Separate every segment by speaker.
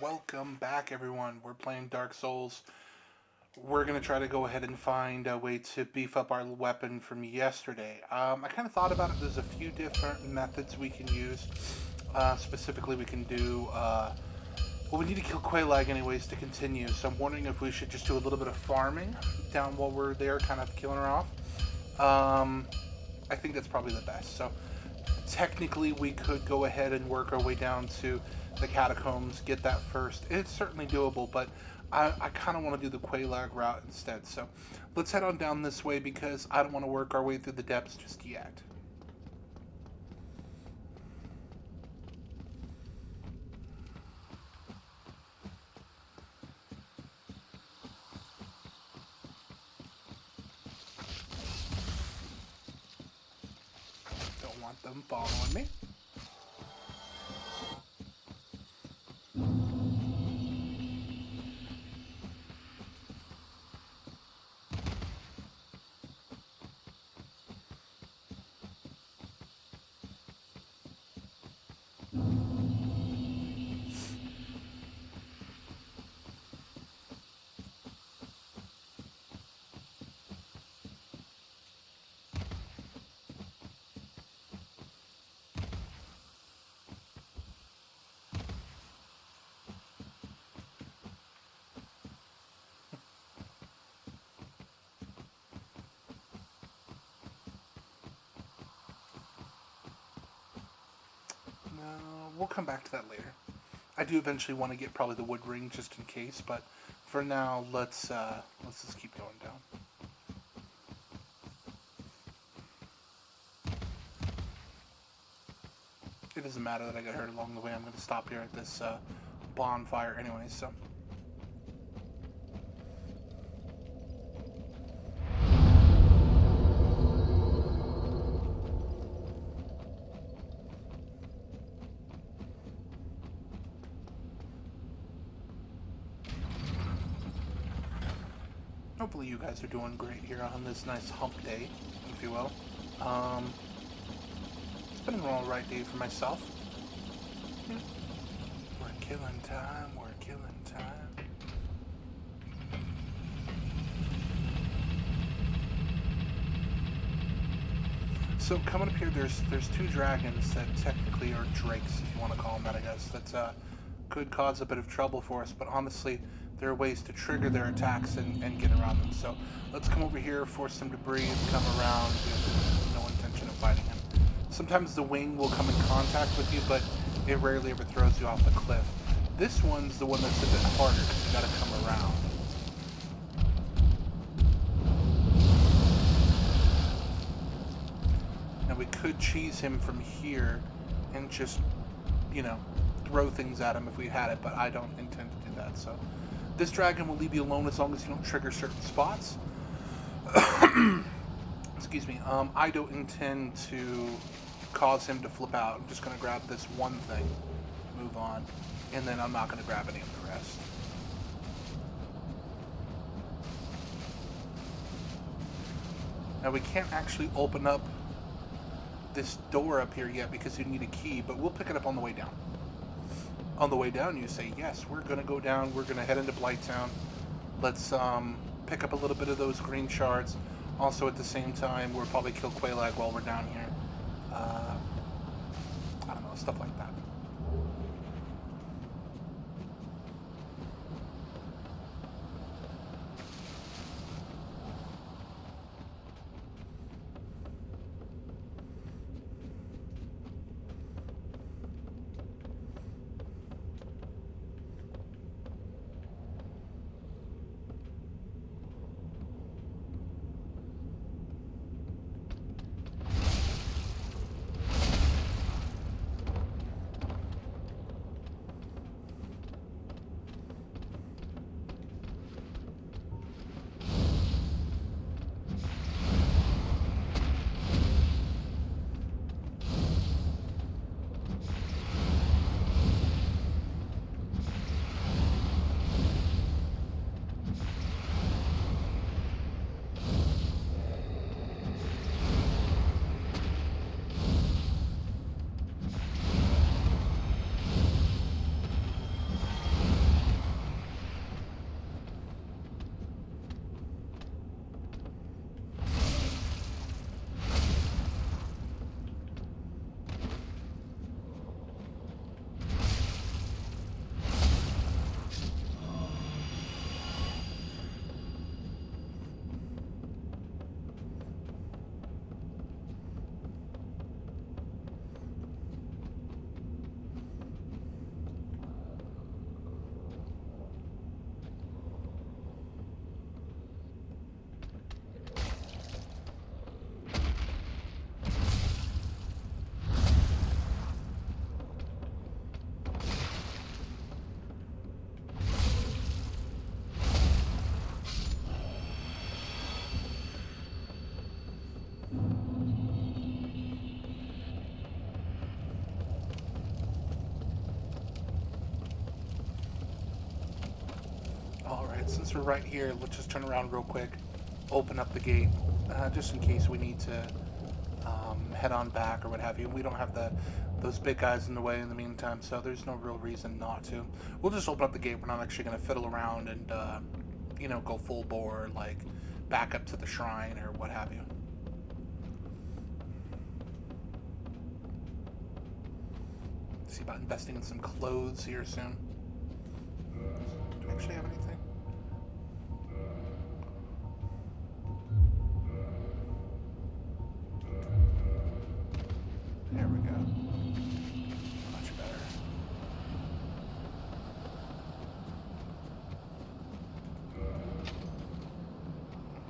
Speaker 1: Welcome back, everyone. We're playing Dark Souls. We're going to try to go ahead and find a way to beef up our weapon from yesterday. I kind of thought about it. There's a few different methods we can use. Specifically, we can do... well, we need to kill Quelaag anyways to continue, so I'm wondering if we should just do a little bit of farming down while we're there, kind of killing her off. I think that's probably the best. So technically we could go ahead and work our way down to the catacombs, get that first. It's certainly doable, but I kind of want to do the Quelaag route instead. So let's head on down this way because I don't want to work our way through the depths just yet. Don't want them following me. We'll come back to that later. I do eventually want to get probably the wood ring just in case, but for now, let's just keep going down. It doesn't matter that I got hurt along the way. I'm going to stop here at this bonfire anyway, so. Hopefully you guys are doing great here on this nice hump day, if you will. It's been an alright day for myself. We're killing time, we're killing time. So coming up here, there's two dragons that technically are drakes, if you want to call them that, I guess. That could cause a bit of trouble for us, but honestly, there are ways to trigger their attacks and get around them. So let's come over here, force them to breathe, come around with no intention of fighting him. Sometimes the wing will come in contact with you, but it rarely ever throws you off the cliff. This one's the one that's a bit harder because you gotta come around. Now we could cheese him from here and just, throw things at him if we had it, but I don't intend to do that, so. This dragon will leave you alone as long as you don't trigger certain spots. Excuse me. I don't intend to cause him to flip out. I'm just going to grab this one thing, move on, and then I'm not going to grab any of the rest. Now we can't actually open up this door up here yet because you need a key, but we'll pick it up on the way down. On the way down, you say, yes, we're going to go down, we're going to head into Blighttown. Let's pick up a little bit of those green shards. Also, at the same time, we'll probably kill Quelaag while we're down here. I don't know, stuff like that. Alright, since we're right here, let's just turn around real quick, open up the gate, just in case we need to head on back or what have you. We don't have those big guys in the way in the meantime, so there's no real reason not to. We'll just open up the gate. We're not actually going to fiddle around and, go full bore, like back up to the shrine or what have you. See about investing in some clothes here soon. Do we actually have anything? There we go. Much better.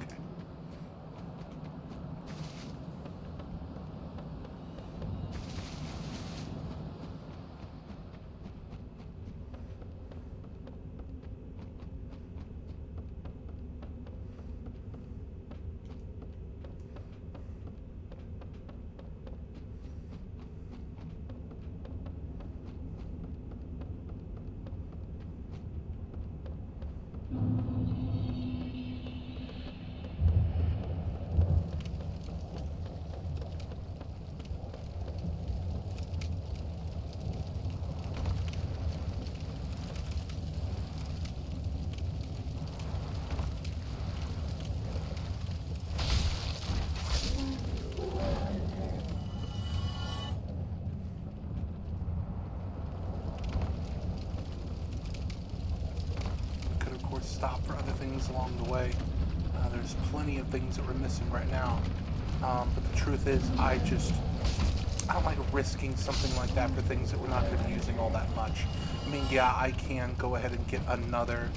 Speaker 1: Okay. Stop for other things along the way. There's plenty of things that we're missing right now. But the truth is, I don't like risking something like that for things that we're not going to be using all that much. I mean, yeah, I can go ahead and get another...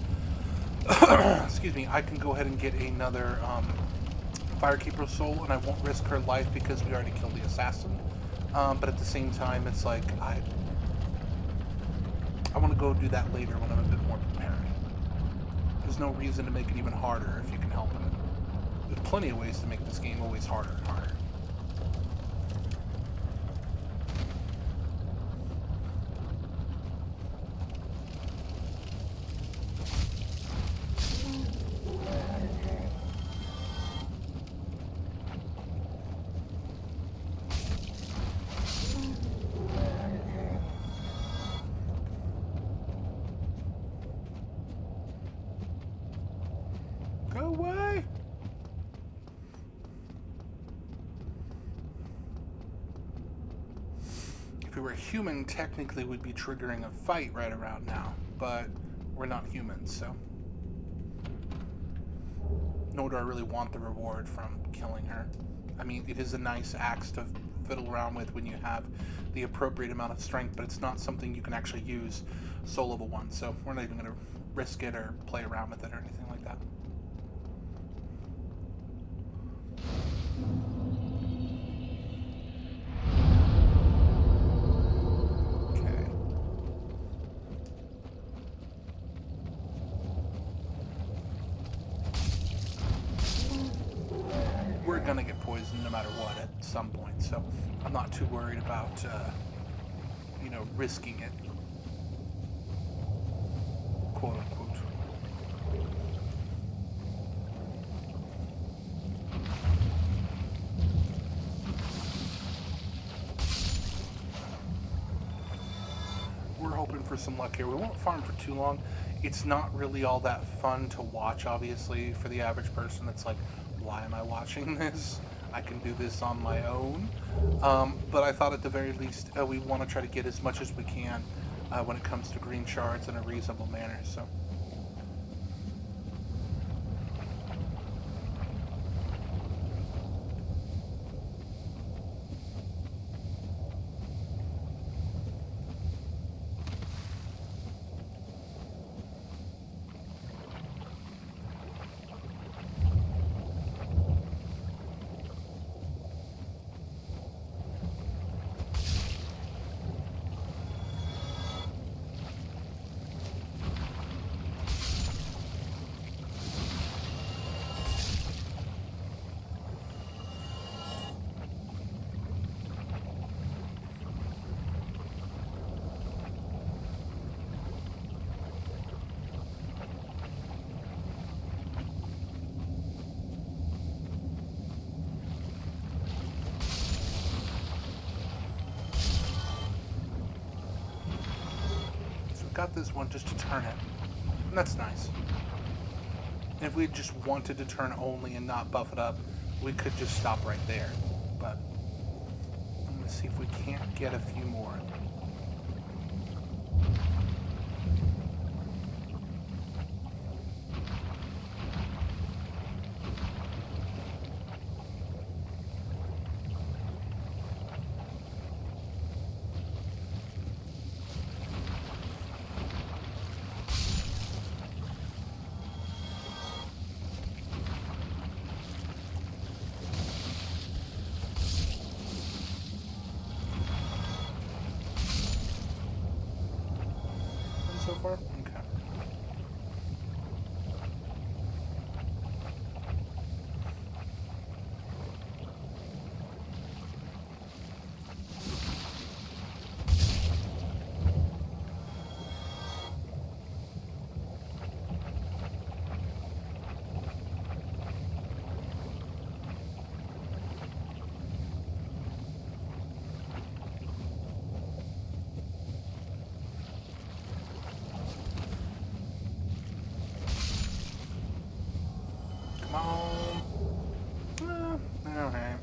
Speaker 1: excuse me, I can go ahead and get another Firekeeper soul, and I won't risk her life because we already killed the assassin. But at the same time, it's like, I want to go do that later when I'm a bit more prepared. There's no reason to make it even harder if you can help it. There's plenty of ways to make this game always harder and harder. Go away! If we were human, technically we'd be triggering a fight right around now, but we're not humans, so... Nor do I really want the reward from killing her. I mean, it is a nice axe to fiddle around with when you have the appropriate amount of strength, but it's not something you can actually use soul level 1, so we're not even going to risk it or play around with it or anything like that. Okay. We're gonna get poisoned no matter what at some point, so I'm not too worried about, risking it. Quote unquote. We're hoping for some luck here. We won't farm for too long. It's not really all that fun to watch, obviously, for the average person. It's like, why am I watching this? I can do this on my own. But I thought at the very least we want to try to get as much as we can when it comes to green shards in a reasonable manner. So. got this one just to turn it. And that's nice. If we just wanted to turn only and not buff it up, we could just stop right there. But I'm going to see if we can't get a few more. So far? Okay. Alright.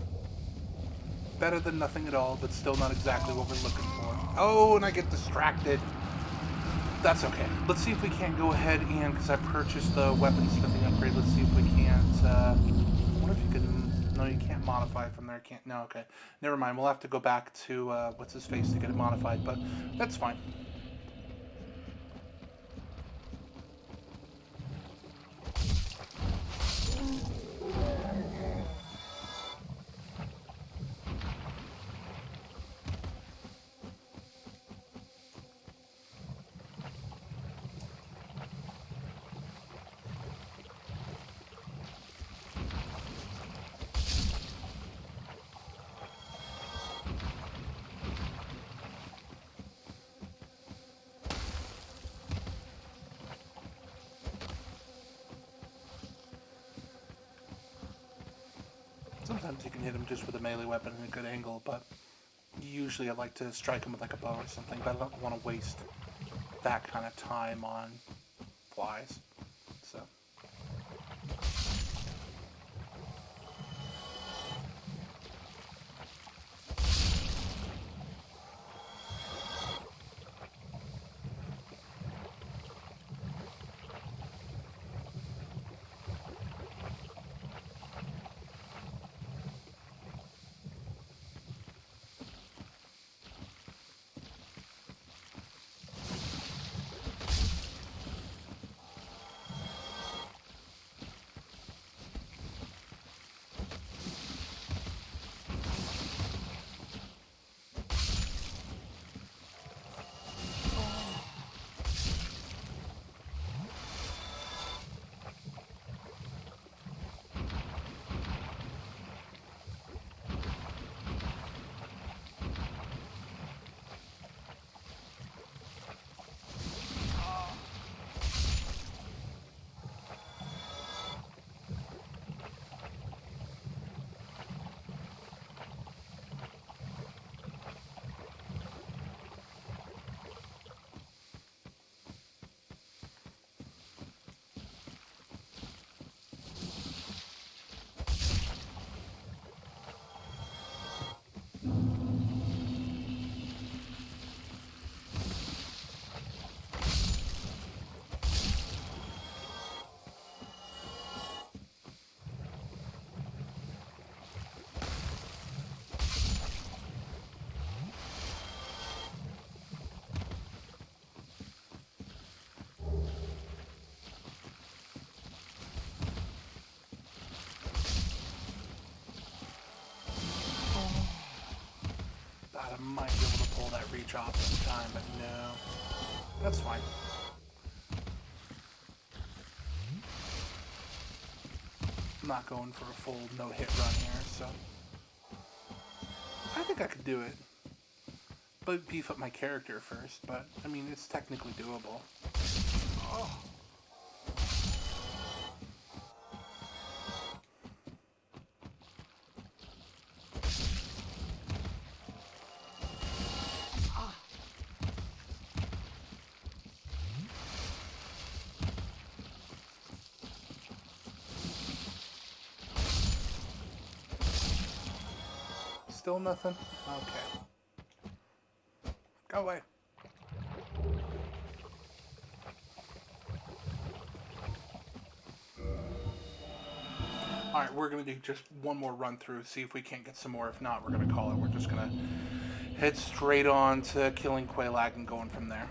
Speaker 1: Better than nothing at all, but still not exactly what we're looking for. Oh, and I get distracted. That's okay. Let's see if we can't go ahead and, because I purchased the weaponsmithing upgrade, let's see if we can't, I wonder if you can, no, you can't modify from there, can't, no, okay. Never mind, we'll have to go back to, what's his face to get it modified, but that's fine. Sometimes you can hit him just with a melee weapon in a good angle, but usually I like to strike him with like a bow or something, but I don't want to waste that kind of time on flies. So. I might be able to pull that reach off this time, but no. That's fine. I'm not going for a full no-hit run here, so... I think I could do it. But beef up my character first, but, I mean, it's technically doable. Oh. Still nothing? Okay. Go away. Alright, we're going to do just one more run through, see if we can't get some more. If not, we're going to call it. We're just going to head straight on to killing Quelaag and going from there.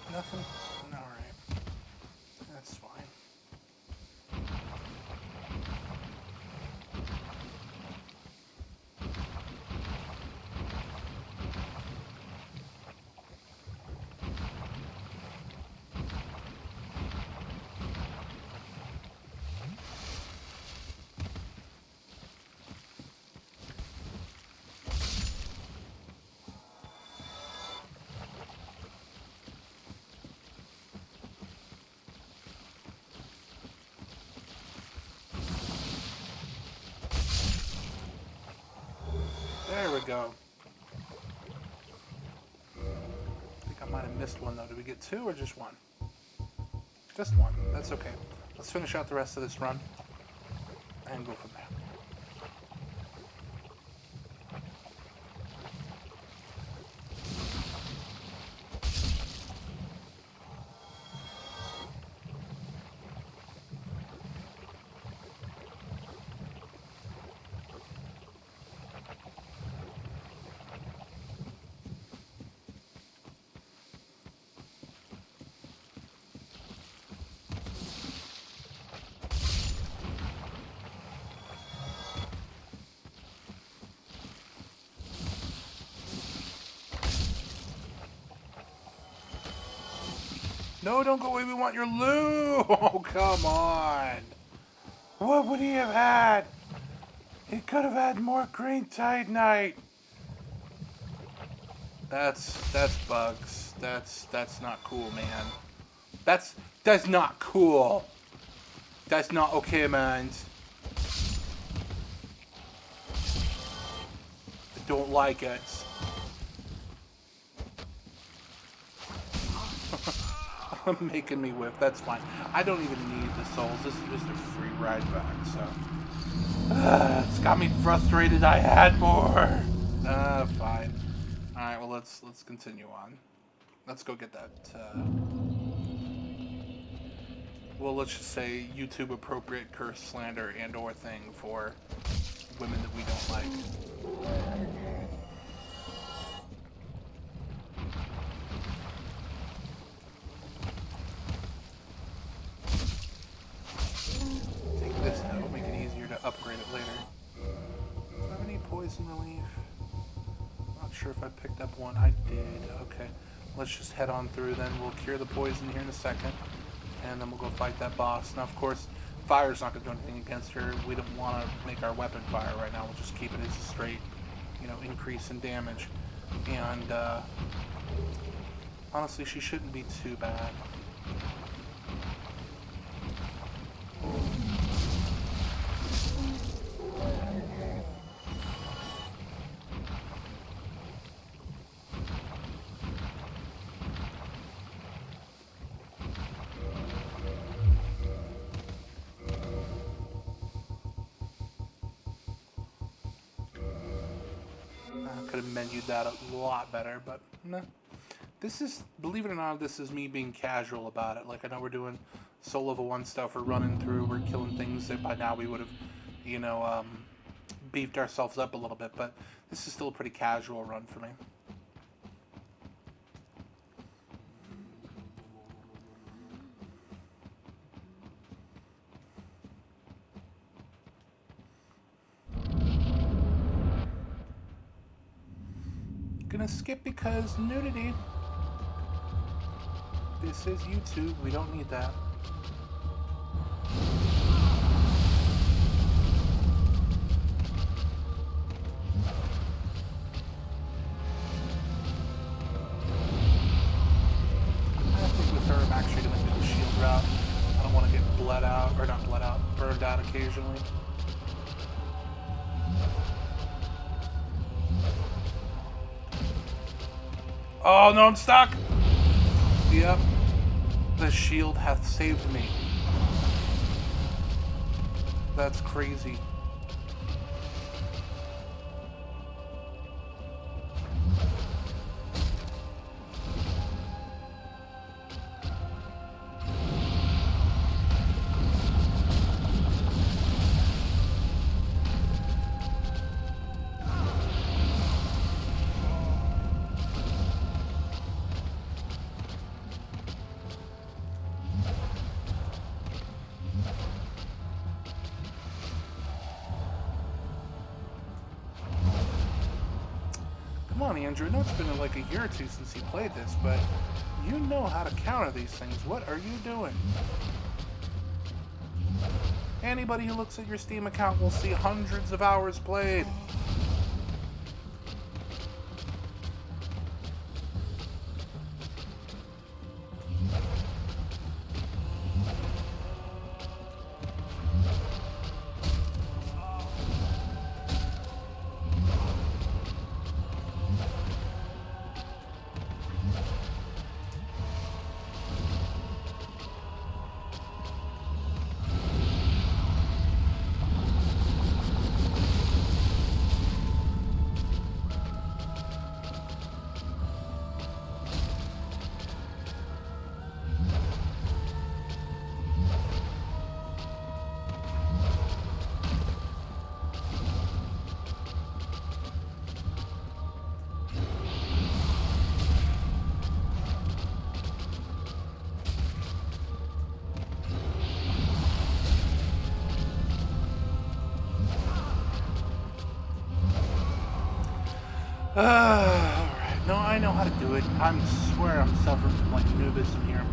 Speaker 1: Nothing? Alright. That's fine. There we go. I think I might have missed one though. Did we get two or just one? Just one. That's okay. Let's finish out the rest of this run and go from there. No, don't go away. We want your loot. Oh, come on. What would he have had? He could have had more green titanite. That's bugs. That's not cool, man. That's not cool. That's not okay, man. I don't like it. Making me whip. That's fine. I don't even need the souls. This is just a free ride back, so. It's got me frustrated. I had more. Fine. Alright, well, let's continue on. Let's go get that, well, let's just say YouTube appropriate curse, slander, and or thing for women that we don't like. Upgrade it later. Do I have any poison relief? Not sure if I picked up one. I did. Okay. Let's just head on through then. We'll cure the poison here in a second. And then we'll go fight that boss. Now, of course, fire's not going to do anything against her. We don't want to make our weapon fire right now. We'll just keep it as a straight increase in damage. And honestly, she shouldn't be too bad. I could have menued that a lot better, but no. This is, believe it or not, this is me being casual about it. Like, I know we're doing soul level 1 stuff, we're running through, we're killing things that by now we would have, beefed ourselves up a little bit, but this is still a pretty casual run for me. Gonna skip because nudity. This is YouTube, we don't need that. I think with her I'm actually gonna do the shield route. I don't want to get bled out, or not bled out, burned out occasionally. Oh no, I'm stuck! Yep. The shield hath saved me. That's crazy. Come on, Andrew. I know it's been like a year or two since you played this, but you know how to counter these things. What are you doing? Anybody who looks at your Steam account will see hundreds of hours played. Alright. No, I know how to do it. I swear I'm suffering from like noobism here.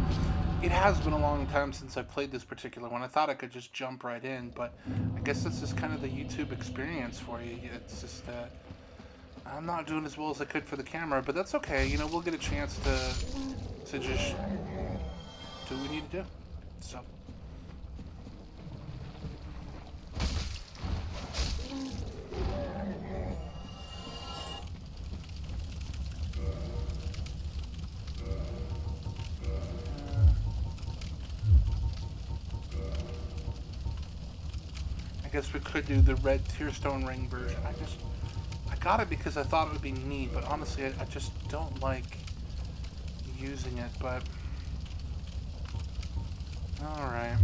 Speaker 1: It has been a long time since I've played this particular one. I thought I could just jump right in, but I guess this is kind of the YouTube experience for you. It's just that I'm not doing as well as I could for the camera, but that's okay. You know, we'll get a chance to just do what we need to do. So. I guess we could do the red Tearstone Ring version. I got it because I thought it would be neat, but honestly, I just don't like using it, but... Alright.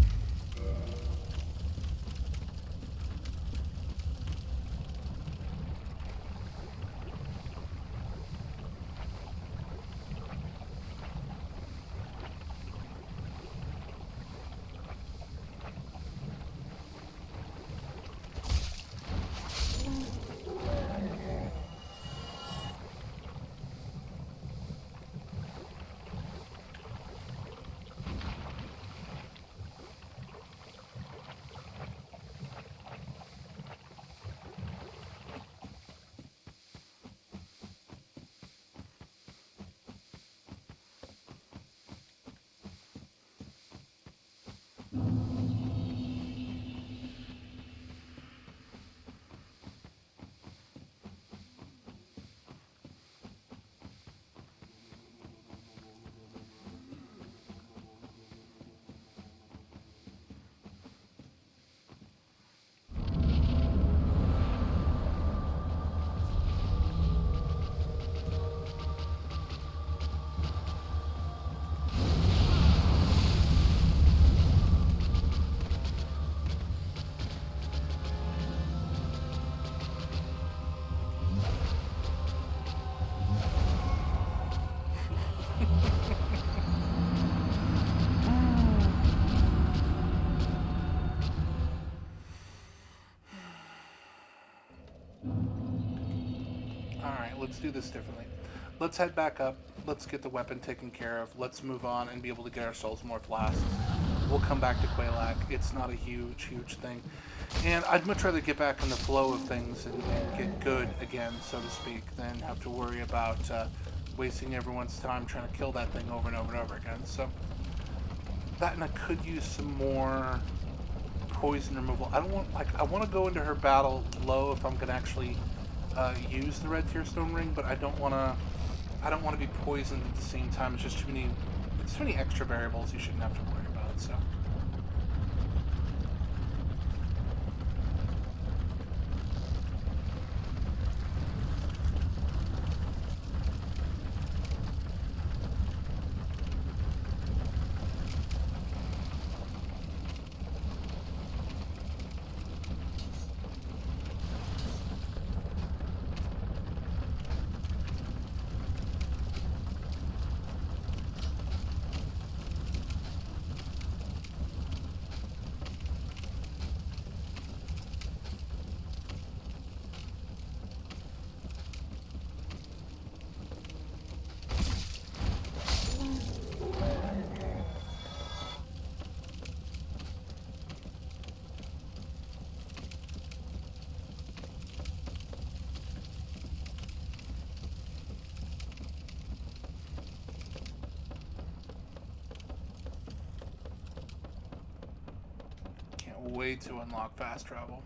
Speaker 1: let's do this differently. Let's head back up. Let's get the weapon taken care of. Let's move on and be able to get our souls more flasks. We'll come back to Quelac. It's not a huge thing. And I'd much rather get back in the flow of things and get good again, so to speak, than have to worry about wasting everyone's time trying to kill that thing over and over and over again. So that, and I could use some more poison removal. I don't want, like, I want to go into her battle low if I'm gonna actually use the red tear stone ring, but I don't want to be poisoned at the same time. It's just too many extra variables you shouldn't have to worry about. So. Way to unlock fast travel.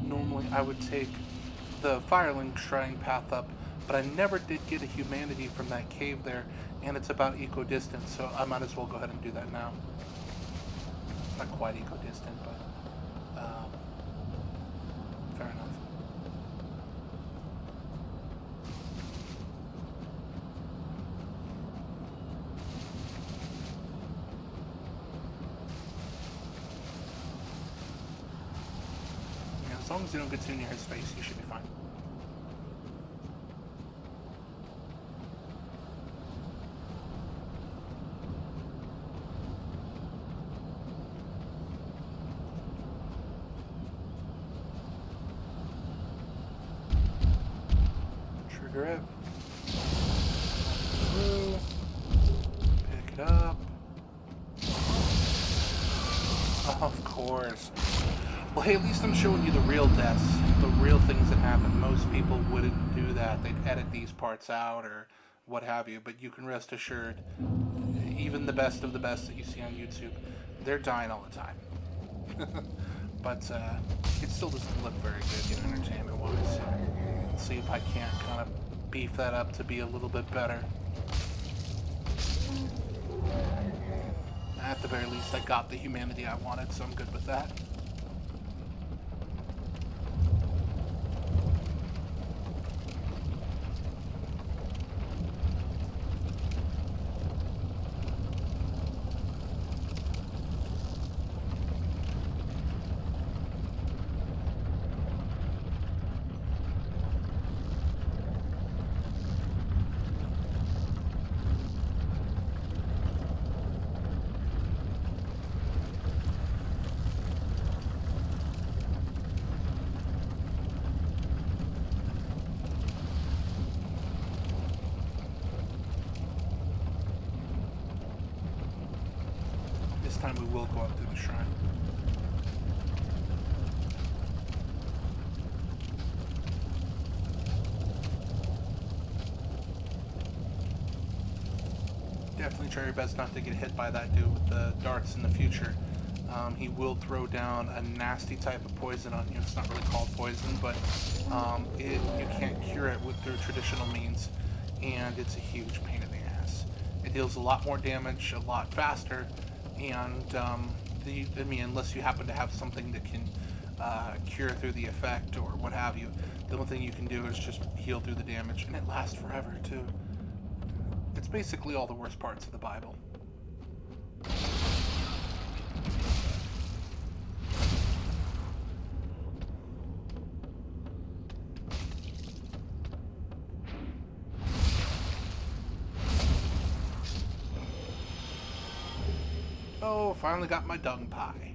Speaker 1: Normally I would take the Firelink Shrine path up, but I never did get a humanity from that cave there, and it's about equidistant, so I might as well go ahead and do that now. It's not quite equidistant, but fair enough. As long as you don't get too near his face, you should be fine. Trigger it. Through. Pick it up. Of course. Well, hey, at least I'm showing you the real deaths, the real things that happen. Most people wouldn't do that. They'd edit these parts out or what have you, but you can rest assured, even the best of the best that you see on YouTube, they're dying all the time. But it still doesn't look very good, entertainment-wise. So let's see if I can't kind of beef that up to be a little bit better. At the very least, I got the humanity I wanted, so I'm good with that. Time we will go up through the shrine. Definitely try your best not to get hit by that dude with the darts in the future. He will throw down a nasty type of poison on you. It's not really called poison, but you can't cure it through traditional means, and it's a huge pain in the ass. It deals a lot more damage, a lot faster, and I mean, unless you happen to have something that can cure through the effect or what have you, the only thing you can do is just heal through the damage, and it lasts forever too. It's basically all the worst parts of the Bible. Oh, finally got my dung pie.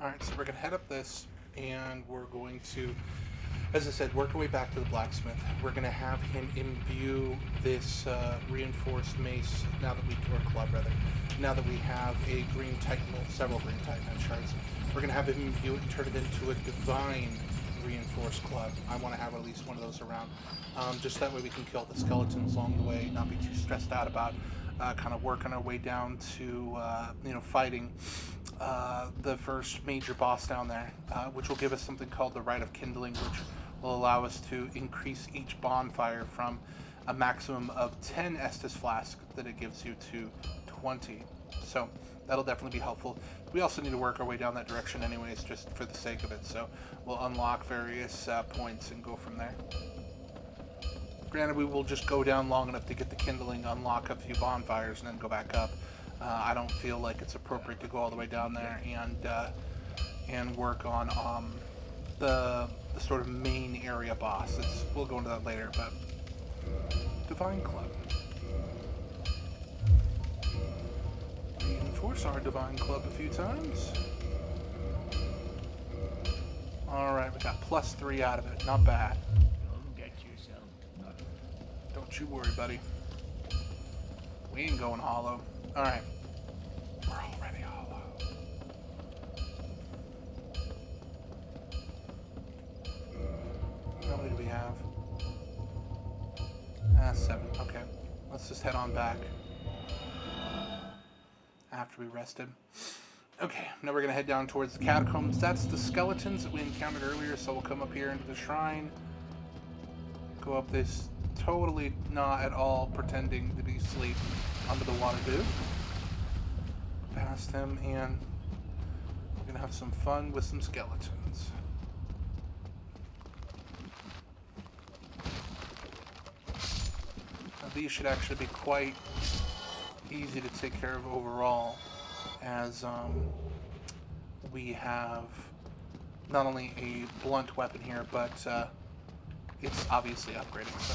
Speaker 1: Alright, so we're going to head up this, and we're going to, as I said, work our way back to the blacksmith. We're going to have him imbue this reinforced mace, or club rather, now that we have a green titan, well, several green titan shards. We're going to have him imbue it and turn it into a divine reinforced club. I want to have at least one of those around. Just that way we can kill the skeletons along the way, not be too stressed out about kind of working our way down to, fighting the first major boss down there, which will give us something called the Rite of Kindling, which will allow us to increase each bonfire from a maximum of 10 Estus flasks that it gives you to 20. So that'll definitely be helpful. We also need to work our way down that direction anyways, just for the sake of it. So we'll unlock various points and go from there. Granted, we will just go down long enough to get the kindling, unlock a few bonfires, and then go back up. I don't feel like it's appropriate to go all the way down there and work on the sort of main area boss. We'll go into that later, but Divine Club. Reinforce our Divine Club a few times. Alright, we got +3 out of it. Not bad.
Speaker 2: Don't get yourself.
Speaker 1: Don't you worry, buddy. We ain't going hollow. Alright. We're already hollow. How many do we have? 7. Okay. Let's just head on back. After we rested. Okay, now we're going to head down towards the catacombs. That's the skeletons that we encountered earlier, so we'll come up here into the shrine. Go up this, totally not at all pretending to be asleep under the water dude. Past him, and we're going to have some fun with some skeletons. Now, these should actually be quite easy to take care of overall, as we have not only a blunt weapon here, but it's obviously upgrading, so.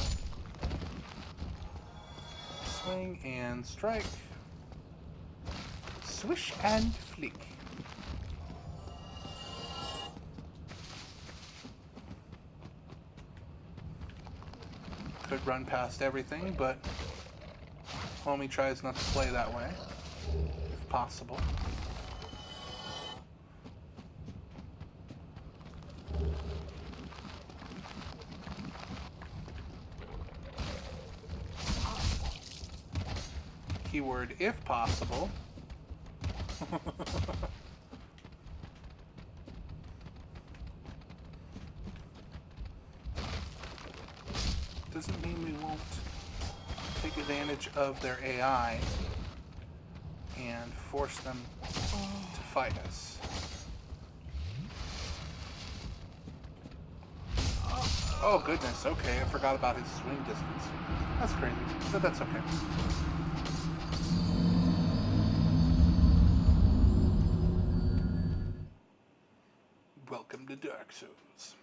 Speaker 1: Swing and strike. Swish and flick. Could run past everything, but homie tries not to play that way, if possible. Keyword, if possible. Doesn't mean we won't take advantage of their AI and force them to fight us. Oh goodness, okay, I forgot about his swing distance. That's crazy, but that's okay. Welcome to Dark Souls.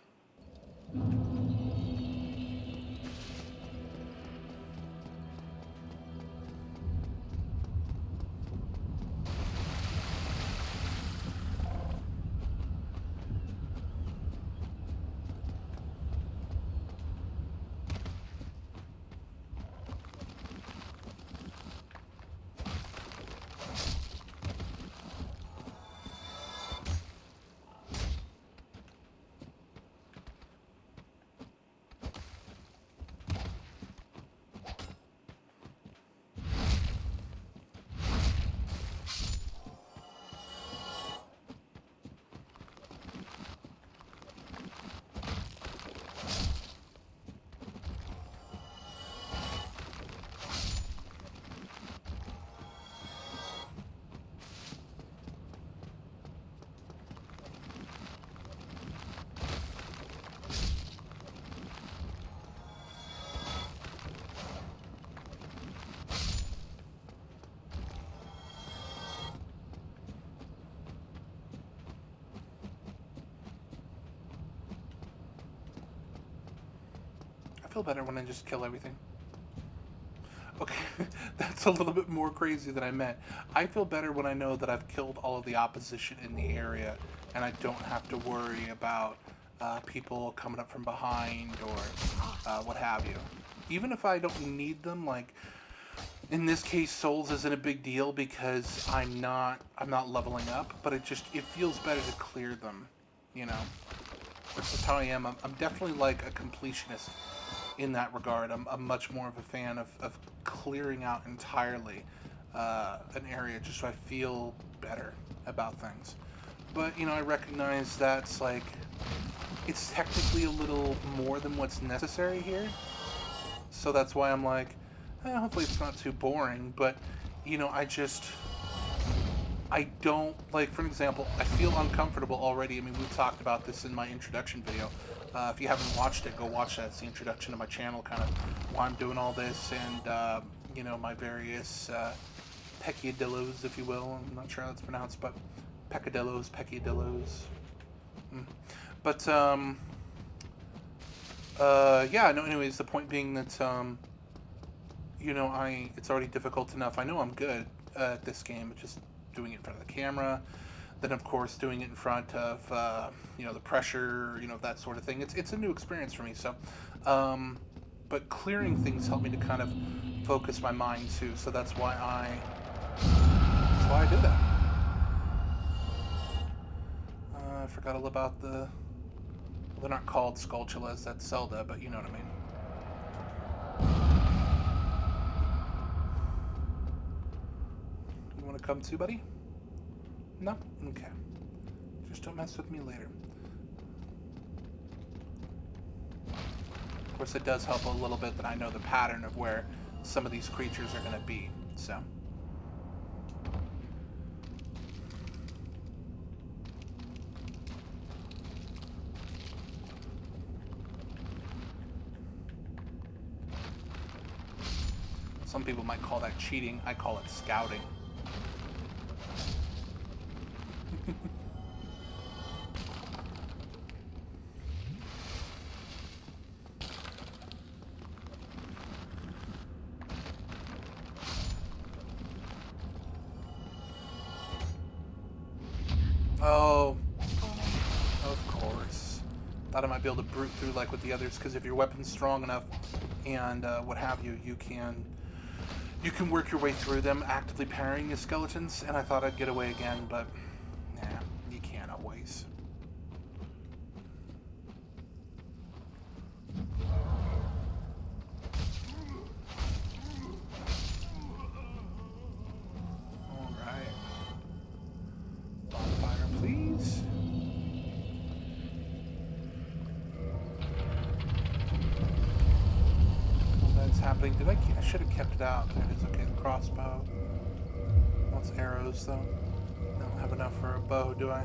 Speaker 1: I feel better when I just kill everything. Okay, that's a little bit more crazy than I meant. I feel better when I know that I've killed all of the opposition in the area, and I don't have to worry about people coming up from behind or what have you. Even if I don't need them, like in this case, souls isn't a big deal because I'm not leveling up, but it feels better to clear them, you know. That's just how I am. I'm definitely like a completionist in that regard. I'm much more of a fan of clearing out entirely an area just so I feel better about things. But, you know, I recognize that's like, it's technically a little more than what's necessary here. So that's why I'm like, hopefully it's not too boring. But, you know, I don't, like, for an example, I feel uncomfortable already. I mean, we talked about this in my introduction video. If you haven't watched it, go watch that. It's the introduction to my channel, kind of why I'm doing all this, and, you know, my various peccadillos, if you will. I'm not sure how that's pronounced, but peccadillos. But, yeah, no, anyways, the point being that, you know, it's already difficult enough. I know I'm good at this game, but just doing it in front of the camera, then of course doing it in front of you know, the pressure, you know, that sort of thing. It's a new experience for me. So, but clearing things helped me to kind of focus my mind too. So that's why I did that. I forgot all about well, they're not called Skulltulas. That's Zelda, but you know what I mean. You want to come too, buddy? No? Okay. Just don't mess with me later. Of course, it does help a little bit that I know the pattern of where some of these creatures are going to be, so. Some people might call that cheating. I call it scouting. Oh, of course. Thought I might be able to brute through like with the others, because if your weapon's strong enough, and what have you, you can work your way through them, actively parrying your skeletons. And I thought I'd get away again, but nah, you can't always. All right, bonfire, please. That's happening. I should have kept it out. There it is. Okay, the crossbow. Wants arrows, though. I don't have enough for a bow, do I?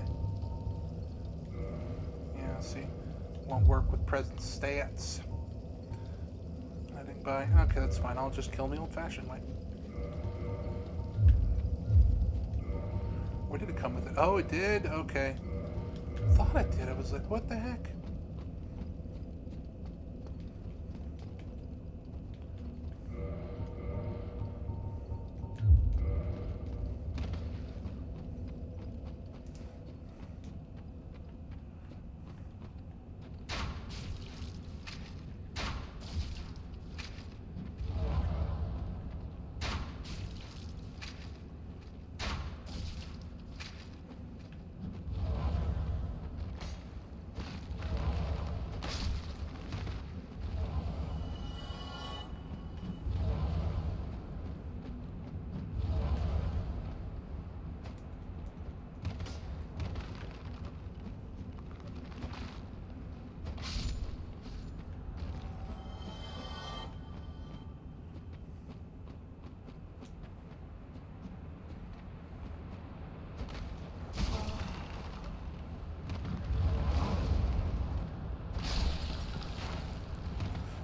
Speaker 1: Yeah, see. Won't work with present stats. I think by... Okay, that's fine. I'll just kill me old-fashioned way. Where did it come with it? Oh, it did? Okay. Thought it did. I was like, what the heck?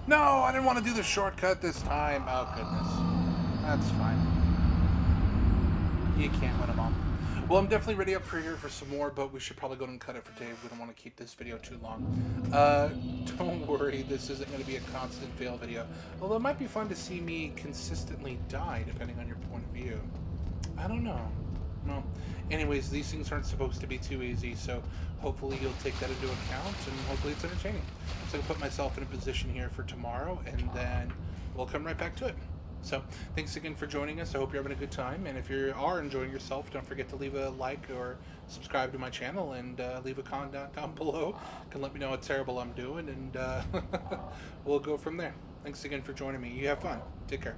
Speaker 1: No, I didn't want to do the shortcut this time. Oh, goodness. That's fine. You can't win them all. Well, I'm definitely ready up for here for some more, but we should probably go and cut it for today. We don't want to keep this video too long. Don't worry, this isn't going to be a constant fail video. Although it might be fun to see me consistently die, depending on your point of view. I don't know. Well, anyways, these things aren't supposed to be too easy, so hopefully you'll take that into account, and hopefully it's entertaining. So I can put myself in a position here for tomorrow, and then we'll come right back to it. So, thanks again for joining us. I hope you're having a good time, and if you are enjoying yourself, don't forget to leave a like or subscribe to my channel, and leave a comment down below. You can let me know how terrible I'm doing, and we'll go from there. Thanks again for joining me. You have fun. Take care.